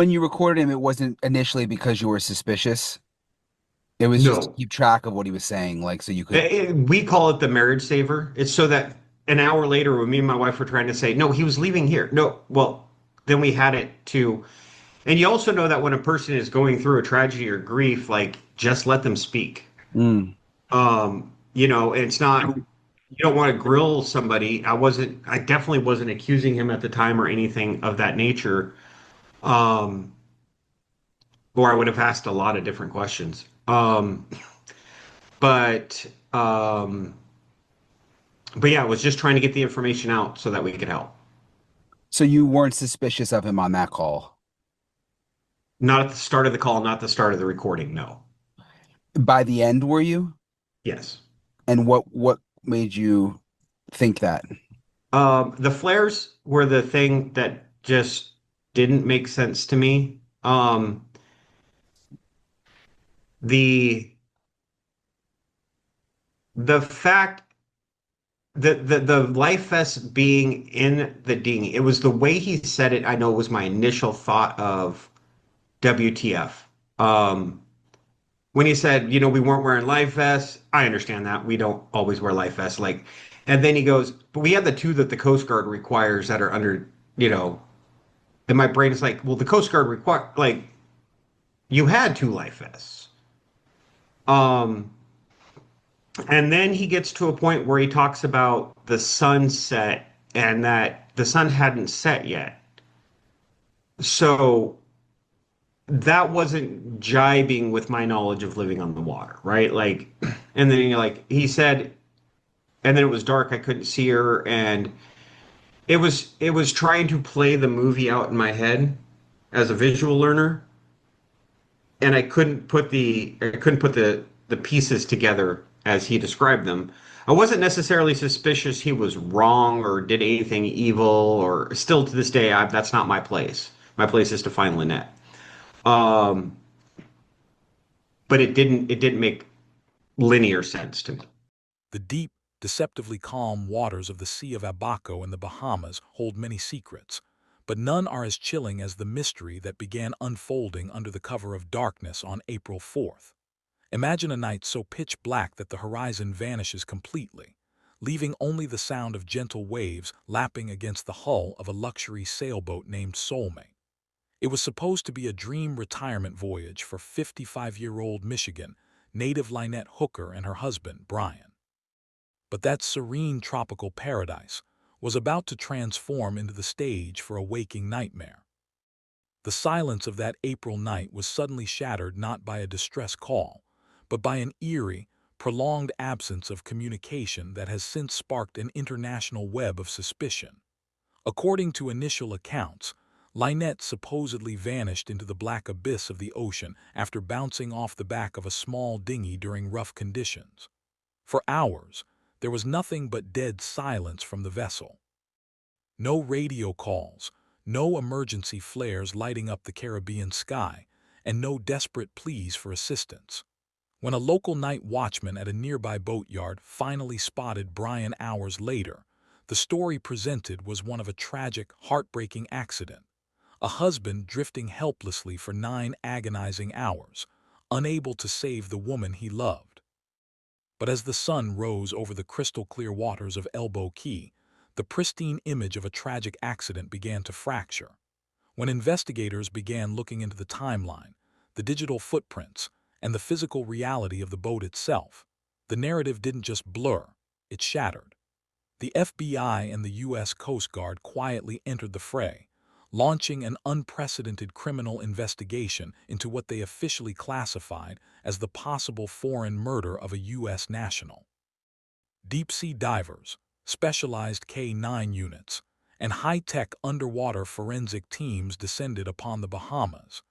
When you recorded him, it wasn't initially because you were suspicious. It was just to No. keep track of what he was saying, like so you could. We call it the marriage saver. It's so that an hour later, when me and my wife were trying to say, no, he was leaving here. No, well, then we had it to. And you also know that when a person is going through a tragedy or grief, like just let them speak. Mm. It's not, you don't want to grill somebody. I definitely wasn't accusing him at the time or anything of that nature. Um, or I would have asked a lot of different questions. But, um, but yeah, I was just trying to get the information out so that we could help. So you weren't suspicious of him on that call. Not at the start of the call, not the start of the recording. No. By the end, were you? Yes. And what made you think that? The flares were the thing that just didn't make sense to me. The the fact that the life vest being in the dinghy, it was the way he said it. I know was my initial thought of WTF. Um, when he said, we weren't wearing life vests, I understand that we don't always wear life vests. Like, and then he goes, but we have the two that the Coast Guard requires that are under, you know. And my brain is like, well, the Coast Guard require like you had two life vests. Um, and then he gets to a point where he talks about the sunset and that the sun hadn't set yet. So that wasn't jibing with my knowledge of living on the water, right? Like, and then he said, and then it was dark, I couldn't see her, and it was trying to play the movie out in my head as a visual learner, and I couldn't put the pieces together as he described them. I wasn't necessarily suspicious he was wrong or did anything evil, or still to this day, that's not my place. My place is to find Lynette. Um, but it didn't make linear sense to me. The deep, deceptively calm waters of the Sea of Abaco in the Bahamas hold many secrets, but none are as chilling as the mystery that began unfolding under the cover of darkness on April 4th. Imagine a night so pitch black that the horizon vanishes completely, leaving only the sound of gentle waves lapping against the hull of a luxury sailboat named Soulmate. It was supposed to be a dream retirement voyage for 55-year-old Michigan native Lynette Hooker and her husband, Brian. But that serene tropical paradise was about to transform into the stage for a waking nightmare. The silence of that April night was suddenly shattered not by a distress call, but by an eerie, prolonged absence of communication that has since sparked an international web of suspicion. According to initial accounts, Lynette supposedly vanished into the black abyss of the ocean after bouncing off the back of a small dinghy during rough conditions. For hours, there was nothing but dead silence from the vessel. No radio calls, no emergency flares lighting up the Caribbean sky, and no desperate pleas for assistance. When a local night watchman at a nearby boatyard finally spotted Brian hours later, the story presented was one of a tragic, heartbreaking accident. A husband drifting helplessly for 9 agonizing hours, unable to save the woman he loved. But as the sun rose over the crystal-clear waters of Elbow Key, the pristine image of a tragic accident began to fracture. When investigators began looking into the timeline, the digital footprints, and the physical reality of the boat itself, the narrative didn't just blur, it shattered. The FBI and the U.S. Coast Guard quietly entered the fray, launching an unprecedented criminal investigation into what they officially classified as the possible foreign murder of a U.S. national. Deep-sea divers, specialized K-9 units, and high-tech underwater forensic teams descended upon the Bahamas,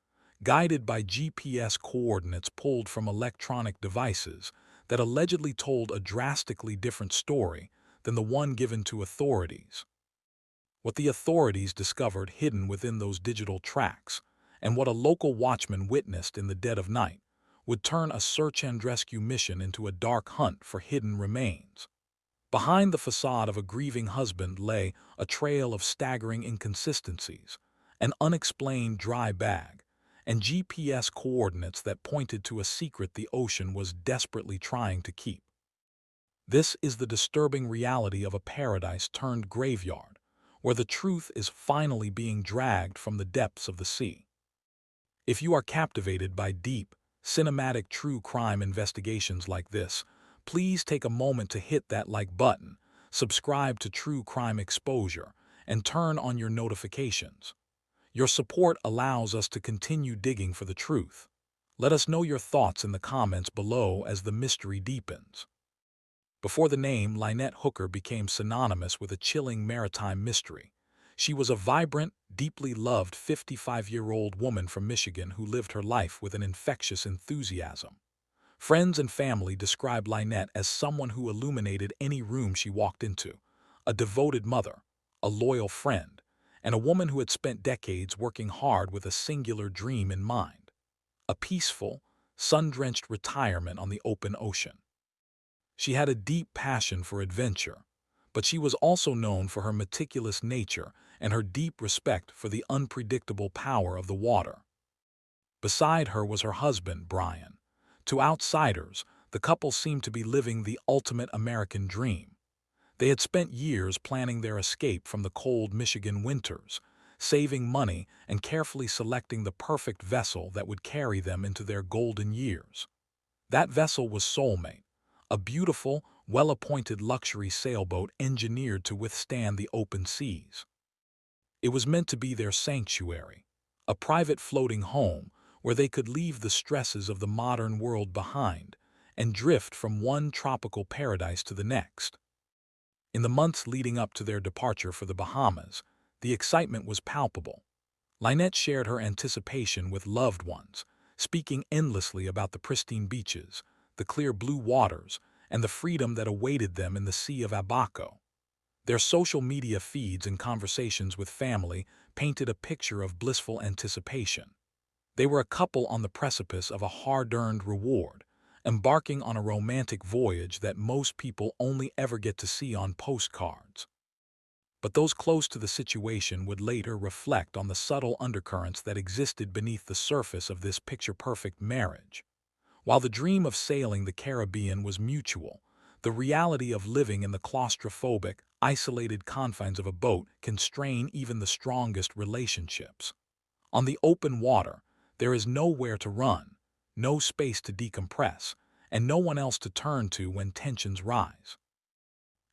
guided by GPS coordinates pulled from electronic devices that allegedly told a drastically different story than the one given to authorities. What the authorities discovered hidden within those digital tracks, and what a local watchman witnessed in the dead of night, would turn a search and rescue mission into a dark hunt for hidden remains. Behind the facade of a grieving husband lay a trail of staggering inconsistencies, an unexplained dry bag, and GPS coordinates that pointed to a secret the ocean was desperately trying to keep. This is the disturbing reality of a paradise turned graveyard, where the truth is finally being dragged from the depths of the sea. If you are captivated by deep, cinematic true crime investigations like this, please take a moment to hit that like button, subscribe to True Crime Exposure, and turn on your notifications. Your support allows us to continue digging for the truth. Let us know your thoughts in the comments below as the mystery deepens. Before the name Lynette Hooker became synonymous with a chilling maritime mystery, she was a vibrant, deeply loved 55-year-old woman from Michigan who lived her life with an infectious enthusiasm. Friends and family described Lynette as someone who illuminated any room she walked into, a devoted mother, a loyal friend, and a woman who had spent decades working hard with a singular dream in mind: a peaceful, sun-drenched retirement on the open ocean. She had a deep passion for adventure, but she was also known for her meticulous nature and her deep respect for the unpredictable power of the water. Beside her was her husband, Brian. To outsiders, the couple seemed to be living the ultimate American dream. They had spent years planning their escape from the cold Michigan winters, saving money and carefully selecting the perfect vessel that would carry them into their golden years. That vessel was Soulmate, a beautiful, well-appointed luxury sailboat engineered to withstand the open seas. It was meant to be their sanctuary, a private floating home where they could leave the stresses of the modern world behind and drift from one tropical paradise to the next. In the months leading up to their departure for the Bahamas, the excitement was palpable. Lynette shared her anticipation with loved ones, speaking endlessly about the pristine beaches, the clear blue waters, and the freedom that awaited them in the Sea of Abaco. Their social media feeds and conversations with family painted a picture of blissful anticipation. They were a couple on the precipice of a hard-earned reward, embarking on a romantic voyage that most people only ever get to see on postcards. But those close to the situation would later reflect on the subtle undercurrents that existed beneath the surface of this picture-perfect marriage. While the dream of sailing the Caribbean was mutual, the reality of living in the claustrophobic, isolated confines of a boat can strain even the strongest relationships. On the open water, there is nowhere to run, no space to decompress, and no one else to turn to when tensions rise.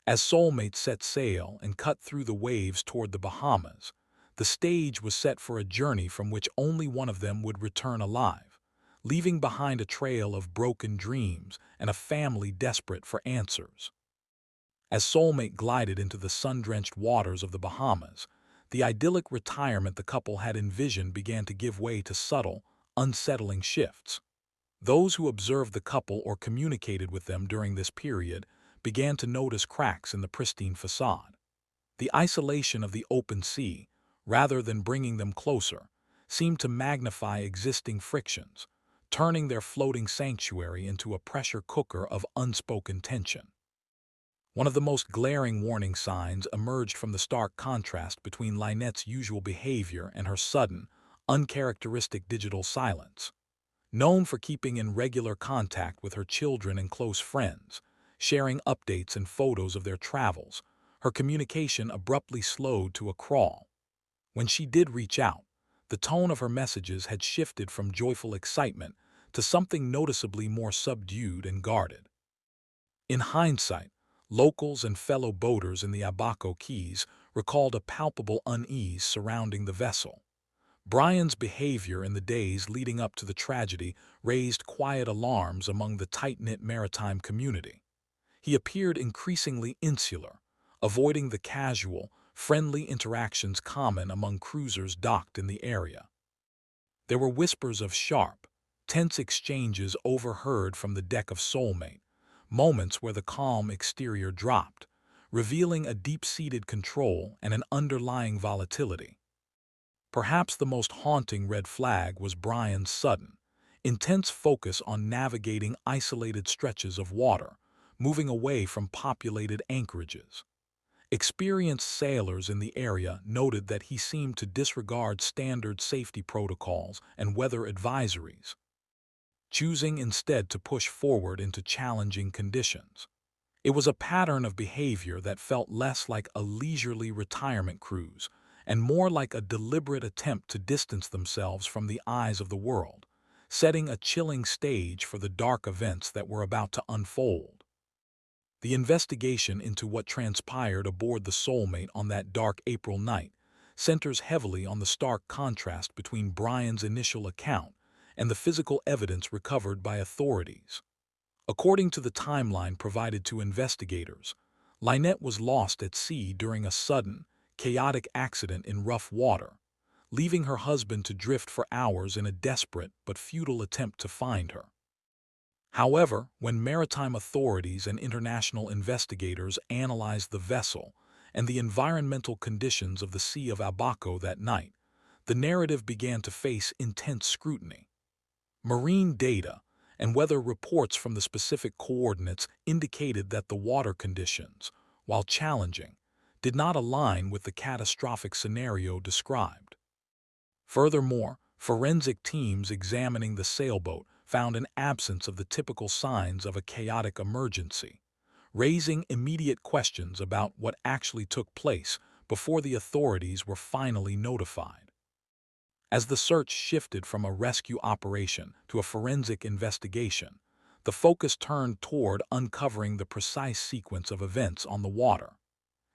As Soulmate set sail and cut through the waves toward the Bahamas, the stage was set for a journey from which only one of them would return alive, leaving behind a trail of broken dreams and a family desperate for answers. As Soulmate glided into the sun-drenched waters of the Bahamas, the idyllic retirement the couple had envisioned began to give way to subtle, unsettling shifts. Those who observed the couple or communicated with them during this period began to notice cracks in the pristine facade. The isolation of the open sea, rather than bringing them closer, seemed to magnify existing frictions, turning their floating sanctuary into a pressure cooker of unspoken tension. One of the most glaring warning signs emerged from the stark contrast between Lynette's usual behavior and her sudden, uncharacteristic digital silence. Known for keeping in regular contact with her children and close friends, sharing updates and photos of their travels, her communication abruptly slowed to a crawl. When she did reach out, the tone of her messages had shifted from joyful excitement to something noticeably more subdued and guarded. In hindsight, locals and fellow boaters in the Abaco Keys recalled a palpable unease surrounding the vessel. Brian's behavior in the days leading up to the tragedy raised quiet alarms among the tight-knit maritime community. He appeared increasingly insular, avoiding the casual, friendly interactions common among cruisers docked in the area. There were whispers of sharp, tense exchanges overheard from the deck of Soulmate, moments where the calm exterior dropped, revealing a deep-seated control and an underlying volatility. Perhaps the most haunting red flag was Brian's sudden, intense focus on navigating isolated stretches of water, moving away from populated anchorages. Experienced sailors in the area noted that he seemed to disregard standard safety protocols and weather advisories, choosing instead to push forward into challenging conditions. It was a pattern of behavior that felt less like a leisurely retirement cruise and more like a deliberate attempt to distance themselves from the eyes of the world, setting a chilling stage for the dark events that were about to unfold. The investigation into what transpired aboard the Soulmate on that dark April night centers heavily on the stark contrast between Brian's initial account and the physical evidence recovered by authorities. According to the timeline provided to investigators, Lynette was lost at sea during a sudden, chaotic accident in rough water, leaving her husband to drift for hours in a desperate but futile attempt to find her. However, when maritime authorities and international investigators analyzed the vessel and the environmental conditions of the Sea of Abaco that night, the narrative began to face intense scrutiny. Marine data and weather reports from the specific coordinates indicated that the water conditions, while challenging, did not align with the catastrophic scenario described. Furthermore, forensic teams examining the sailboat found an absence of the typical signs of a chaotic emergency, raising immediate questions about what actually took place before the authorities were finally notified. As the search shifted from a rescue operation to a forensic investigation, the focus turned toward uncovering the precise sequence of events on the water.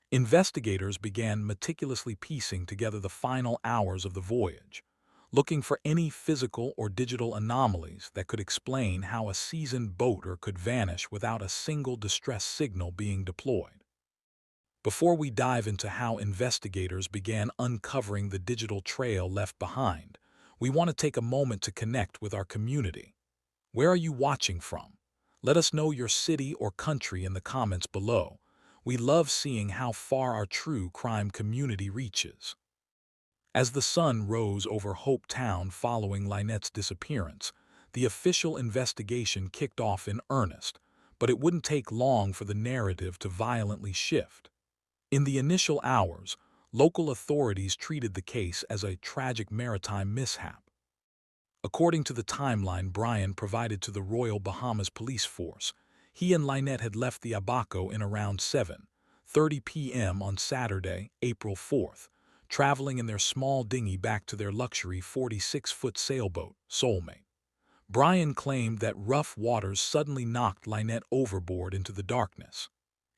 Investigators began meticulously piecing together the final hours of the voyage, looking for any physical or digital anomalies that could explain how a seasoned boater could vanish without a single distress signal being deployed. Before we dive into how investigators began uncovering the digital trail left behind, we want to take a moment to connect with our community. Where are you watching from? Let us know your city or country in the comments below. We love seeing how far our true crime community reaches. As the sun rose over Hope Town following Lynette's disappearance, the official investigation kicked off in earnest, but it wouldn't take long for the narrative to violently shift. In the initial hours, local authorities treated the case as a tragic maritime mishap. According to the timeline Brian provided to the Royal Bahamas Police Force, he and Lynette had left the Abaco in around 7:30 p.m. on Saturday, April 4th, traveling in their small dinghy back to their luxury 46-foot sailboat, Soulmate. Brian claimed that rough waters suddenly knocked Lynette overboard into the darkness.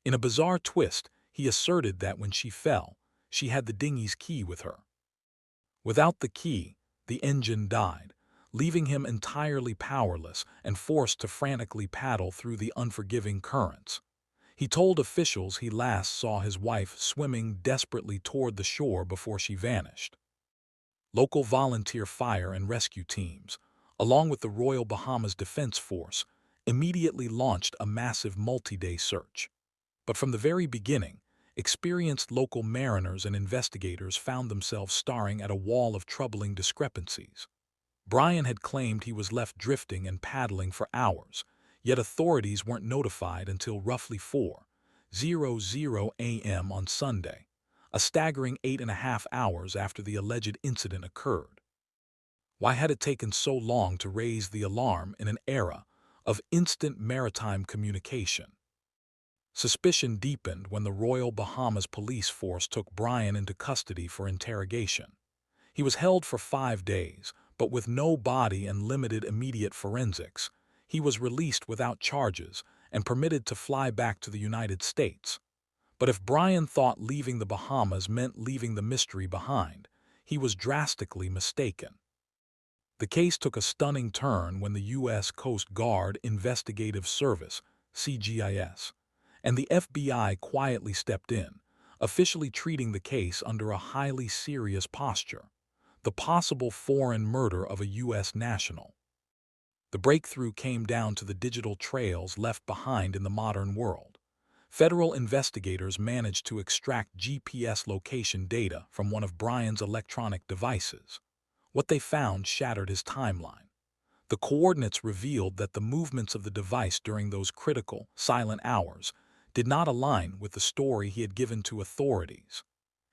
In a bizarre twist, he asserted that when she fell, she had the dinghy's key with her. Without the key, the engine died, leaving him entirely powerless and forced to frantically paddle through the unforgiving currents. He told officials he last saw his wife swimming desperately toward the shore before she vanished. Local volunteer fire and rescue teams, along with the Royal Bahamas Defense Force, immediately launched a massive multi-day search. But from the very beginning, experienced local mariners and investigators found themselves staring at a wall of troubling discrepancies. Brian had claimed he was left drifting and paddling for hours, yet authorities weren't notified until roughly 4:00 a.m. on Sunday, a staggering 8.5 hours after the alleged incident occurred. Why had it taken so long to raise the alarm in an era of instant maritime communication? Suspicion deepened when the Royal Bahamas Police Force took Brian into custody for interrogation. He was held for 5 days, but with no body and limited immediate forensics, he was released without charges and permitted to fly back to the United States. But if Brian thought leaving the Bahamas meant leaving the mystery behind, he was drastically mistaken. The case took a stunning turn when the U.S. Coast Guard Investigative Service, CGIS, and the FBI quietly stepped in, officially treating the case under a highly serious posture: the possible foreign murder of a U.S. national. The breakthrough came down to the digital trails left behind in the modern world. Federal investigators managed to extract GPS location data from one of Brian's electronic devices. What they found shattered his timeline. The coordinates revealed that the movements of the device during those critical, silent hours did not align with the story he had given to authorities.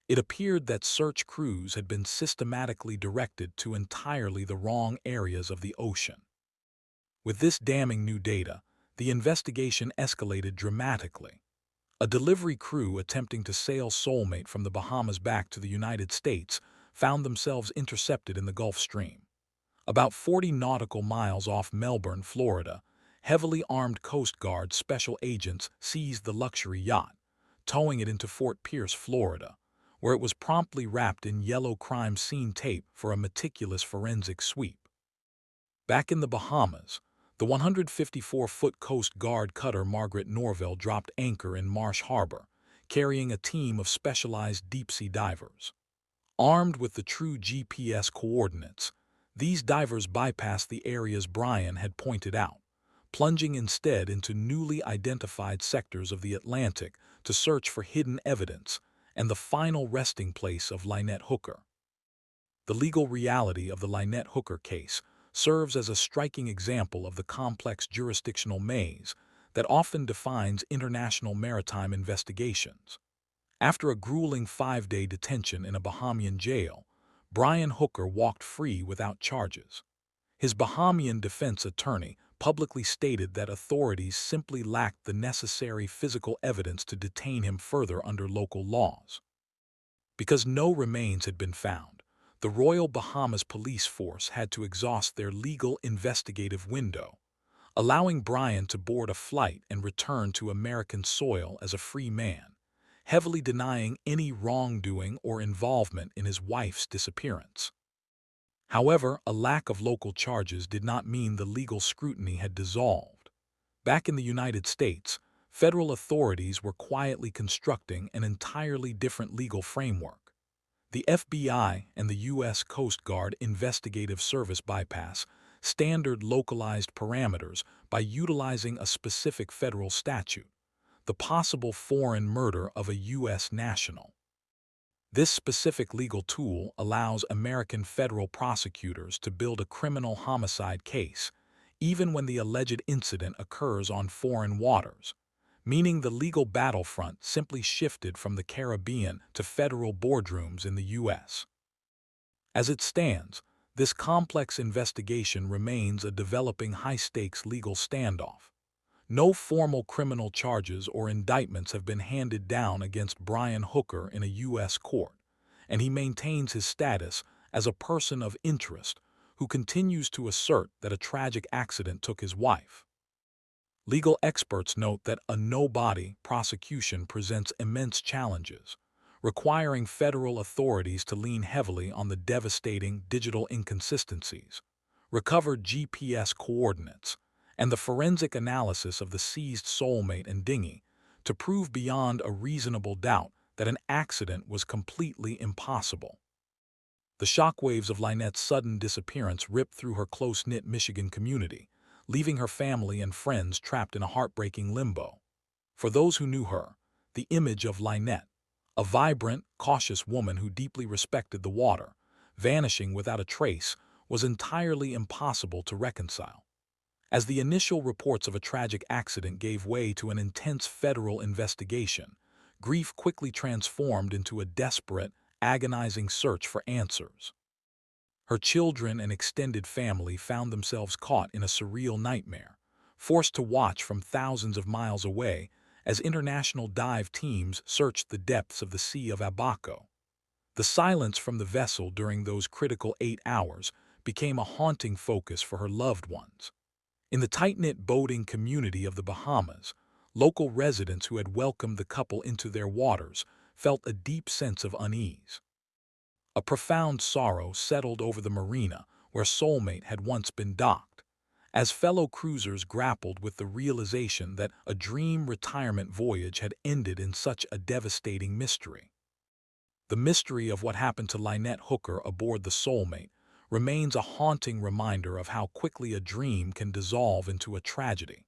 It appeared that search crews had been systematically directed to entirely the wrong areas of the ocean. With this damning new data, the investigation escalated dramatically. A delivery crew attempting to sail Soulmate from the Bahamas back to the United States found themselves intercepted in the Gulf Stream. About 40 nautical miles off Melbourne, Florida, heavily armed Coast Guard special agents seized the luxury yacht, towing it into Fort Pierce, Florida, where it was promptly wrapped in yellow crime scene tape for a meticulous forensic sweep. Back in the Bahamas, the 154-foot Coast Guard cutter Margaret Norvell dropped anchor in Marsh Harbor, carrying a team of specialized deep-sea divers. Armed with the true GPS coordinates, these divers bypassed the areas Brian had pointed out, plunging instead into newly identified sectors of the Atlantic to search for hidden evidence and the final resting place of Lynette Hooker. The legal reality of the Lynette Hooker case serves as a striking example of the complex jurisdictional maze that often defines international maritime investigations. After a grueling 5-day detention in a Bahamian jail, Brian Hooker walked free without charges. His Bahamian defense attorney publicly stated that authorities simply lacked the necessary physical evidence to detain him further under local laws. Because no remains had been found, the Royal Bahamas Police Force had to exhaust their legal investigative window, allowing Brian to board a flight and return to American soil as a free man, heavily denying any wrongdoing or involvement in his wife's disappearance. However, a lack of local charges did not mean the legal scrutiny had dissolved. Back in the United States, federal authorities were quietly constructing an entirely different legal framework. The FBI and the U.S. Coast Guard Investigative Service bypass standard localized parameters by utilizing a specific federal statute, the possible foreign murder of a U.S. national. This specific legal tool allows American federal prosecutors to build a criminal homicide case, even when the alleged incident occurs on foreign waters, meaning the legal battlefront simply shifted from the Caribbean to federal boardrooms in the U.S. As it stands, this complex investigation remains a developing high-stakes legal standoff. No formal criminal charges or indictments have been handed down against Brian Hooker in a U.S. court, and he maintains his status as a person of interest who continues to assert that a tragic accident took his wife. Legal experts note that a no-body prosecution presents immense challenges, requiring federal authorities to lean heavily on the devastating digital inconsistencies, recovered GPS coordinates, and the forensic analysis of the seized Soulmate and dinghy to prove beyond a reasonable doubt that an accident was completely impossible. The shockwaves of Lynette's sudden disappearance ripped through her close-knit Michigan community, leaving her family and friends trapped in a heartbreaking limbo. For those who knew her, the image of Lynette, a vibrant, cautious woman who deeply respected the water, vanishing without a trace, was entirely impossible to reconcile. As the initial reports of a tragic accident gave way to an intense federal investigation, grief quickly transformed into a desperate, agonizing search for answers. Her children and extended family found themselves caught in a surreal nightmare, forced to watch from thousands of miles away as international dive teams searched the depths of the Sea of Abaco. The silence from the vessel during those critical 8 hours became a haunting focus for her loved ones. In the tight-knit boating community of the Bahamas, local residents who had welcomed the couple into their waters felt a deep sense of unease. A profound sorrow settled over the marina where Soulmate had once been docked, as fellow cruisers grappled with the realization that a dream retirement voyage had ended in such a devastating mystery. The mystery of what happened to Lynette Hooker aboard the Soulmate remains a haunting reminder of how quickly a dream can dissolve into a tragedy.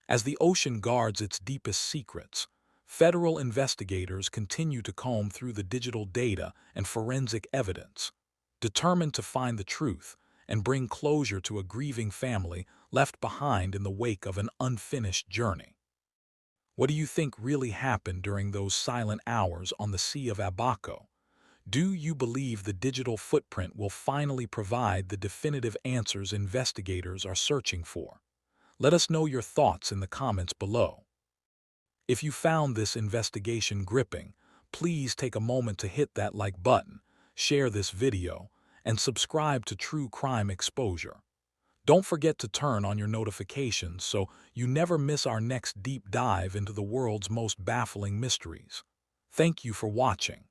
As the ocean guards its deepest secrets, federal investigators continue to comb through the digital data and forensic evidence, determined to find the truth and bring closure to a grieving family left behind in the wake of an unfinished journey. What do you think really happened during those silent hours on the Sea of Abaco? Do you believe the digital footprint will finally provide the definitive answers investigators are searching for? Let us know your thoughts in the comments below. If you found this investigation gripping, please take a moment to hit that like button, share this video, and subscribe to True Crime Exposure. Don't forget to turn on your notifications so you never miss our next deep dive into the world's most baffling mysteries. Thank you for watching.